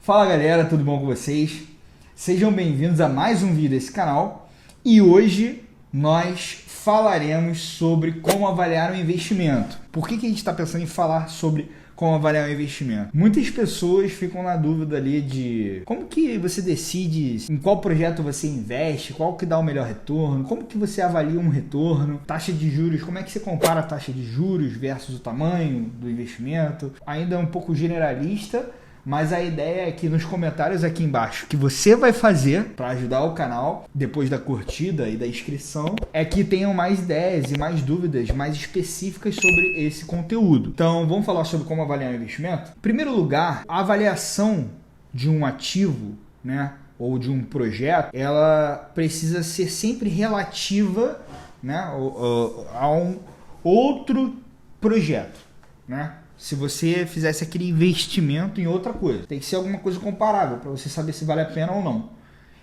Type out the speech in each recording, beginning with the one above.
Fala galera, tudo bom com vocês? Sejam bem-vindos a mais um vídeo desse canal e hoje nós falaremos sobre como avaliar um investimento. Por que a gente está pensando em falar sobre como avaliar um investimento? Muitas pessoas ficam na dúvida ali de como que você decide em qual projeto você investe, qual que dá o melhor retorno, como que você avalia um retorno, taxa de juros, como é que você compara a taxa de juros versus o tamanho do investimento. Ainda é um pouco generalista, mas a ideia é que nos comentários aqui embaixo que você vai fazer para ajudar o canal, depois da curtida e da inscrição, é que tenham mais ideias e mais dúvidas mais específicas sobre esse conteúdo. Então, vamos falar sobre como avaliar um investimento? Em primeiro lugar, a avaliação de um ativo, né, ou de um projeto, ela precisa ser sempre relativa, né, a um outro projeto, né? Se você fizesse aquele investimento em outra coisa, tem que ser alguma coisa comparável para você saber se vale a pena ou não.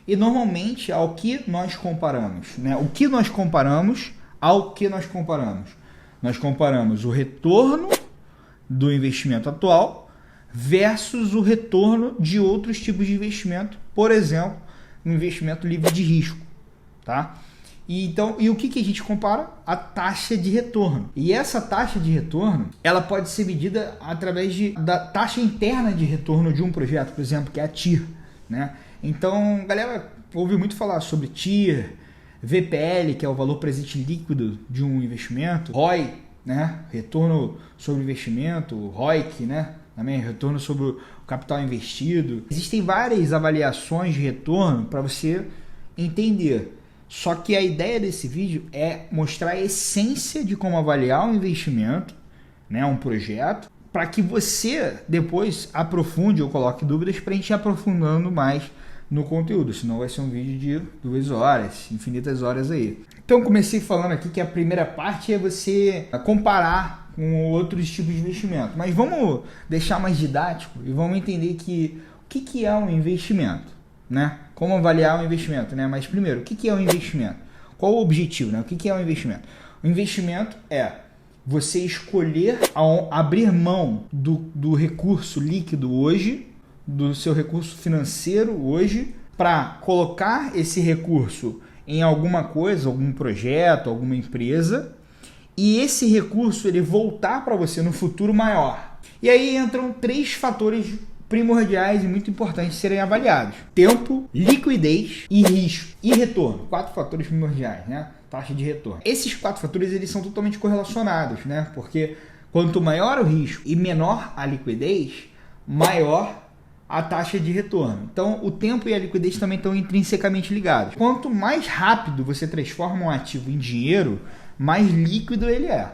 E normalmente ao que nós comparamos, né? O que nós comparamos ao que nós comparamos? Nós comparamos o retorno do investimento atual versus o retorno de outros tipos de investimento, por exemplo, um investimento livre de risco, tá? E o que a gente compara? A taxa de retorno. E essa taxa de retorno, ela pode ser medida através da taxa interna de retorno de um projeto, por exemplo, que é a TIR, né? Então, galera, ouve muito falar sobre TIR, VPL, que é o valor presente líquido de um investimento, ROI, né? Retorno sobre investimento, ROIC, né? Também retorno sobre o capital investido. Existem várias avaliações de retorno para você entender. Só que a ideia desse vídeo é mostrar a essência de como avaliar um investimento, né, um projeto, para que você depois aprofunde ou coloque dúvidas para a gente ir aprofundando mais no conteúdo. Senão vai ser um vídeo de 2 horas, infinitas horas aí. Então comecei falando aqui que a primeira parte é você comparar com outros tipos de investimento. Mas vamos deixar mais didático e vamos entender que o que é um investimento, né? Como avaliar um investimento, né? Mas primeiro, o que é um investimento? Qual o objetivo, né? O que é um investimento? O investimento é você escolher abrir mão do recurso líquido hoje, do seu recurso financeiro hoje, para colocar esse recurso em alguma coisa, algum projeto, alguma empresa, e esse recurso ele voltar para você no futuro maior. E aí entram 3 fatores primordiais e muito importantes serem avaliados: tempo, liquidez e risco e retorno. 4 fatores primordiais, né? Taxa de retorno. Esses 4 fatores eles são totalmente correlacionados, né? Porque quanto maior o risco e menor a liquidez, maior a taxa de retorno. Então, o tempo e a liquidez também estão intrinsecamente ligados. Quanto mais rápido você transforma um ativo em dinheiro, mais líquido ele é.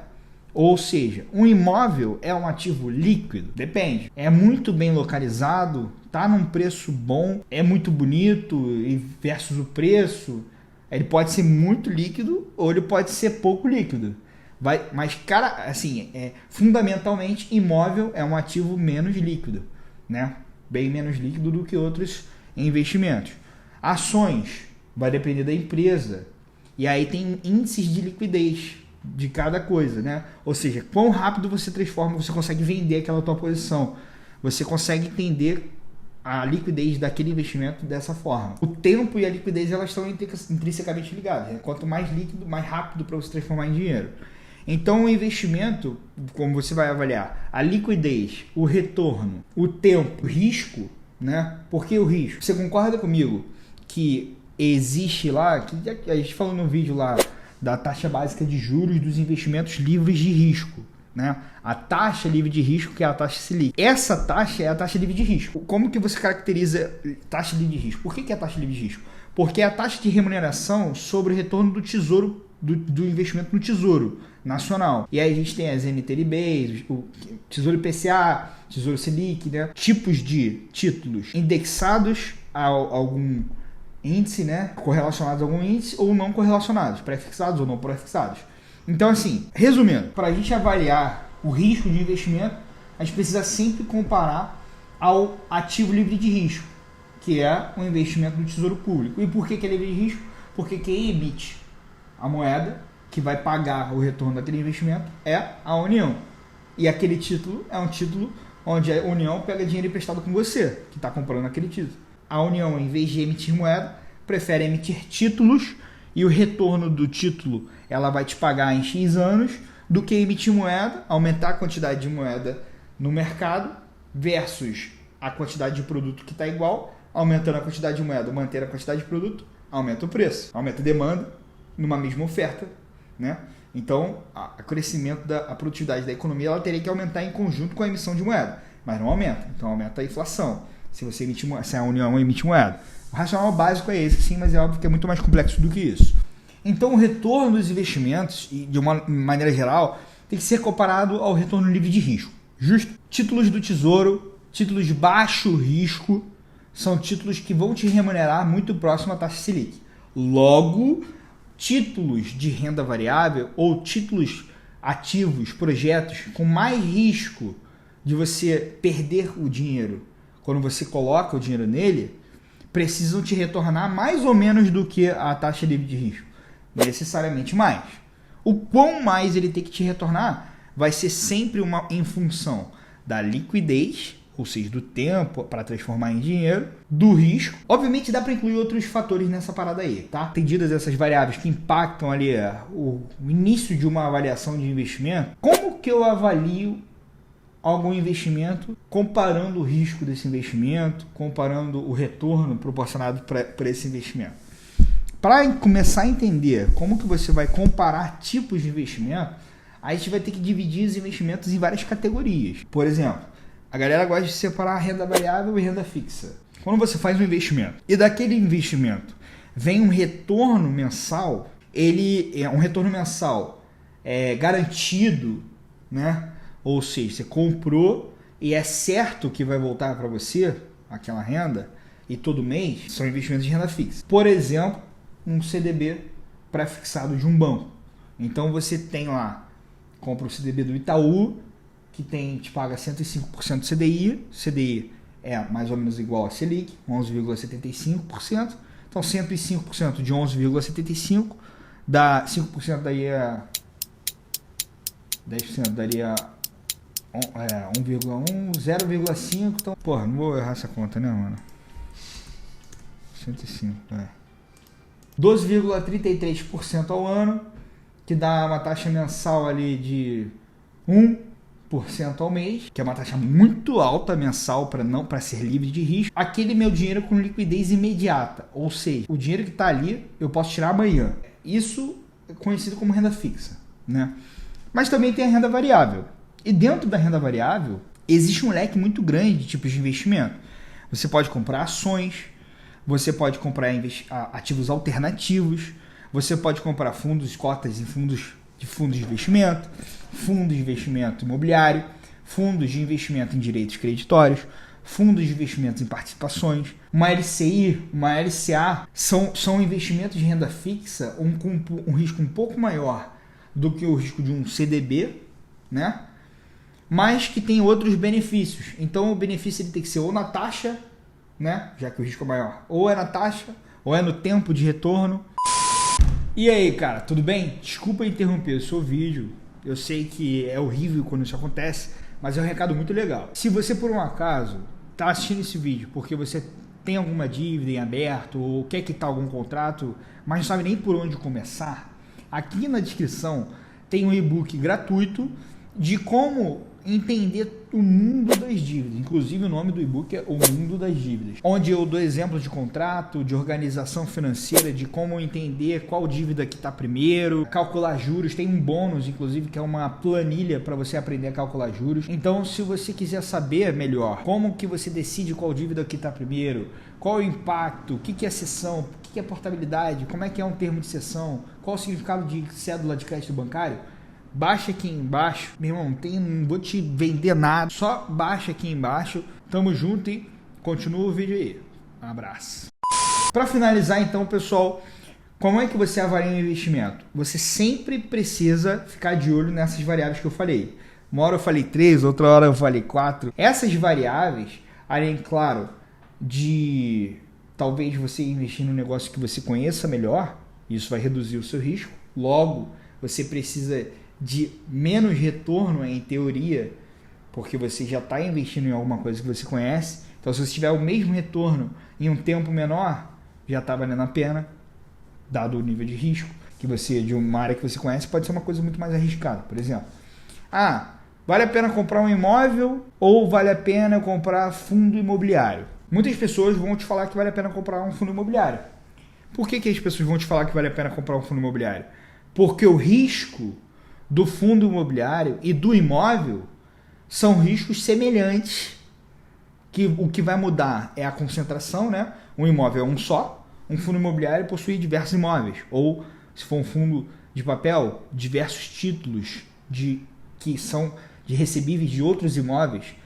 Ou seja, um imóvel é um ativo líquido? Depende. É muito bem localizado, está num preço bom, é muito bonito e versus o preço, ele pode ser muito líquido ou ele pode ser pouco líquido. Mas, cara, assim, fundamentalmente, imóvel é um ativo menos líquido, né? Bem menos líquido do que outros investimentos. Ações vai depender da empresa. E aí tem índices de liquidez de cada coisa, né? Ou seja, quão rápido você transforma, você consegue vender aquela tua posição. Você consegue entender a liquidez daquele investimento dessa forma. O tempo e a liquidez elas estão intrinsecamente ligadas, né? Quanto mais líquido, mais rápido para você transformar em dinheiro. Então, o investimento, como você vai avaliar a liquidez, o retorno, o tempo, o risco, né? Por que o risco? Você concorda comigo que existe lá, que a gente falou no vídeo lá da taxa básica de juros dos investimentos livres de risco, né? A taxa livre de risco, que é a taxa Selic. Essa taxa é a taxa livre de risco. Como que você caracteriza taxa livre de risco? Por que é a taxa livre de risco? Porque é a taxa de remuneração sobre o retorno do tesouro, do investimento no Tesouro Nacional. E aí a gente tem as NTNBs, o Tesouro IPCA, Tesouro Selic, né? Tipos de títulos indexados a algum índice, né? Correlacionados a algum índice ou não correlacionados, pré-fixados ou não pré-fixados. Então, assim, resumindo, para a gente avaliar o risco de investimento, a gente precisa sempre comparar ao ativo livre de risco, que é o investimento do Tesouro Público. E por que é livre de risco? Porque quem emite a moeda que vai pagar o retorno daquele investimento é a União. E aquele título é um título onde a União pega dinheiro emprestado com você, que está comprando aquele título. A União, em vez de emitir moeda, prefere emitir títulos e o retorno do título ela vai te pagar em X anos do que emitir moeda, aumentar a quantidade de moeda no mercado versus a quantidade de produto que está igual, aumentando a quantidade de moeda, manter a quantidade de produto, aumenta o preço, aumenta a demanda numa mesma oferta, né? Então, o crescimento a produtividade da economia ela teria que aumentar em conjunto com a emissão de moeda, mas não aumenta, então aumenta a inflação. Se a União emite moeda. O racional básico é esse, sim, mas é óbvio que é muito mais complexo do que isso. Então, o retorno dos investimentos, de uma maneira geral, tem que ser comparado ao retorno livre de risco. Justo? Títulos do Tesouro, títulos de baixo risco, são títulos que vão te remunerar muito próximo à taxa Selic. Logo, títulos de renda variável ou títulos ativos, projetos com mais risco de você perder o dinheiro quando você coloca o dinheiro nele, precisam te retornar mais ou menos do que a taxa livre de risco. Necessariamente mais. O quão mais ele tem que te retornar vai ser sempre em função da liquidez, ou seja, do tempo para transformar em dinheiro, do risco. Obviamente dá para incluir outros fatores nessa parada aí, tá? Entendidas essas variáveis que impactam ali o início de uma avaliação de investimento, como que eu avalio algum investimento comparando o risco desse investimento, comparando o retorno proporcionado por esse investimento? Para começar a entender como que você vai comparar tipos de investimento, a gente vai ter que dividir os investimentos em várias categorias. Por exemplo, a galera gosta de separar renda variável e renda fixa. Quando você faz um investimento e daquele investimento vem um retorno mensal, ele é um retorno mensal garantido, né? Ou seja, você comprou e é certo que vai voltar para você aquela renda e todo mês, são investimentos de renda fixa. Por exemplo, um CDB pré-fixado de um banco. Então você tem lá, compra o CDB do Itaú, que te paga 105% do CDI. CDI é mais ou menos igual a Selic, 11,75%. Então 105% de 11,75% dá 5% daí é 10% daria 1,1, 0,5. Então, porra, não vou errar essa conta, né, mano? 105, 12,33% ao ano, que dá uma taxa mensal ali de 1% ao mês, que é uma taxa muito alta mensal para ser livre de risco. Aquele meu dinheiro com liquidez imediata, ou seja, o dinheiro que está ali eu posso tirar amanhã. Isso é conhecido como renda fixa, né? Mas também tem a renda variável. E dentro da renda variável existe um leque muito grande de tipos de investimento. Você pode comprar ações, você pode comprar ativos alternativos, você pode comprar fundos, cotas em fundos de investimento, fundos de investimento imobiliário, fundos de investimento em direitos creditórios, fundos de investimentos em participações, uma LCI, uma LCA, são investimentos de renda fixa com um risco um pouco maior do que o risco de um CDB, né? Mas que tem outros benefícios. Então o benefício ele tem que ser ou na taxa, né? Já que o risco é maior, ou é na taxa, ou é no tempo de retorno. E aí, cara, tudo bem? Desculpa interromper o seu vídeo. Eu sei que é horrível quando isso acontece, mas é um recado muito legal. Se você, por um acaso, está assistindo esse vídeo porque você tem alguma dívida em aberto ou quer quitar algum contrato, mas não sabe nem por onde começar, aqui na descrição tem um e-book gratuito de como entender o mundo das dívidas. Inclusive o nome do e-book é O Mundo das Dívidas, onde eu dou exemplos de contrato, de organização financeira, de como entender qual dívida que está primeiro, calcular juros. Tem um bônus, inclusive, que é uma planilha para você aprender a calcular juros. Então, se você quiser saber melhor como que você decide qual dívida que está primeiro, qual o impacto, o que é cessão, o que é portabilidade, como é que é um termo de cessão, qual o significado de cédula de crédito bancário, baixa aqui embaixo. Meu irmão, não vou te vender nada, só baixa aqui embaixo. Tamo junto e continua o vídeo aí. Um abraço. Para finalizar então, pessoal, como é que você avalia um investimento? Você sempre precisa ficar de olho nessas variáveis que eu falei. Uma hora eu falei 3, outra hora eu falei 4. Essas variáveis, além, claro, de talvez você investir num negócio que você conheça melhor, isso vai reduzir o seu risco. Logo, você precisa de menos retorno, em teoria, porque você já está investindo em alguma coisa que você conhece. Então, se você tiver o mesmo retorno em um tempo menor, já está valendo a pena, dado o nível de risco que você, de uma área que você conhece, pode ser uma coisa muito mais arriscada. Por exemplo, vale a pena comprar um imóvel ou vale a pena comprar fundo imobiliário? Muitas pessoas vão te falar que vale a pena comprar um fundo imobiliário. Por que as pessoas vão te falar que vale a pena comprar um fundo imobiliário? Porque o risco do fundo imobiliário e do imóvel são riscos semelhantes, que o que vai mudar é a concentração, né? Um imóvel é um só, um fundo imobiliário possui diversos imóveis, ou se for um fundo de papel, diversos títulos que são de recebíveis de outros imóveis,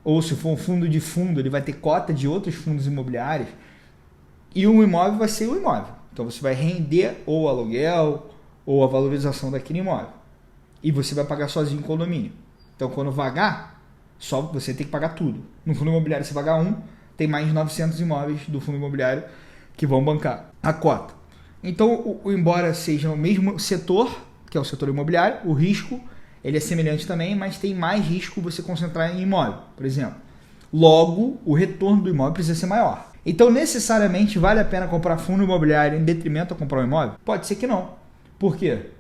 ou se for um fundo de fundo, ele vai ter cota de outros fundos imobiliários, e um imóvel vai ser o imóvel. Então você vai render ou o aluguel ou a valorização daquele imóvel. E você vai pagar sozinho o condomínio. Então quando vagar, só você tem que pagar tudo. No fundo imobiliário você paga tem mais de 900 imóveis do fundo imobiliário que vão bancar a cota. Então, embora seja o mesmo setor, que é o setor imobiliário, o risco ele é semelhante também, mas tem mais risco você concentrar em imóvel, por exemplo. Logo, o retorno do imóvel precisa ser maior. Então, necessariamente, vale a pena comprar fundo imobiliário em detrimento a comprar um imóvel? Pode ser que não. Por quê?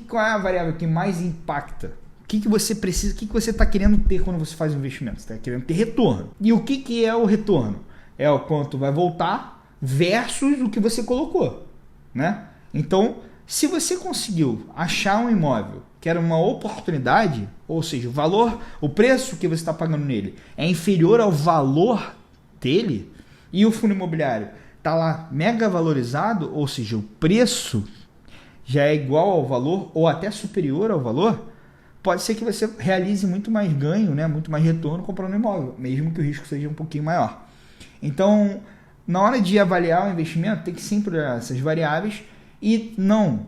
Qual é a variável que mais impacta? O que você precisa, o que você está querendo ter quando você faz um investimento? Você está querendo ter retorno. E o que é o retorno? É o quanto vai voltar versus o que você colocou, né? Então, se você conseguiu achar um imóvel que era uma oportunidade, ou seja, o preço que você está pagando nele é inferior ao valor dele, e o fundo imobiliário está lá mega valorizado, ou seja, o preço já é igual ao valor ou até superior ao valor, pode ser que você realize muito mais ganho, né? Muito mais retorno comprando um imóvel, mesmo que o risco seja um pouquinho maior. Então, na hora de avaliar o investimento, tem que sempre olhar essas variáveis e não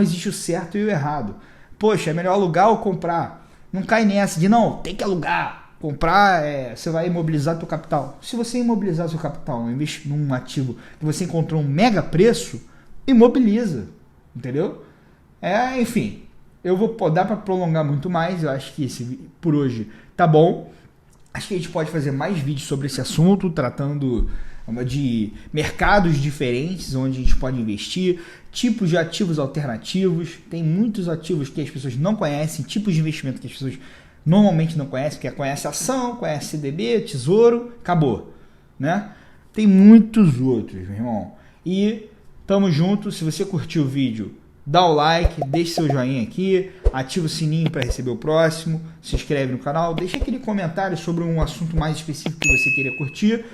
existe o certo e o errado. Poxa, é melhor alugar ou comprar? Não cai nessa de não, tem que alugar. Comprar, você vai imobilizar seu capital. Se você imobilizar seu capital, investir num ativo que você encontrou um mega preço, imobiliza, entendeu? Enfim, eu vou dar para prolongar muito mais. Eu acho que por hoje tá bom. Acho que a gente pode fazer mais vídeos sobre esse assunto, tratando de mercados diferentes onde a gente pode investir, tipos de ativos alternativos. Tem muitos ativos que as pessoas não conhecem, tipos de investimento que as pessoas normalmente não conhecem, porque conhece ação, conhece CDB, tesouro, acabou, né? Tem muitos outros, meu irmão. E tamo junto. Se você curtiu o vídeo, dá o like, deixa seu joinha aqui, ativa o sininho para receber o próximo, se inscreve no canal, deixa aquele comentário sobre um assunto mais específico que você queira curtir,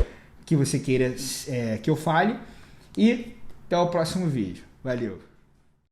que você queira que eu fale, e até o próximo vídeo. Valeu!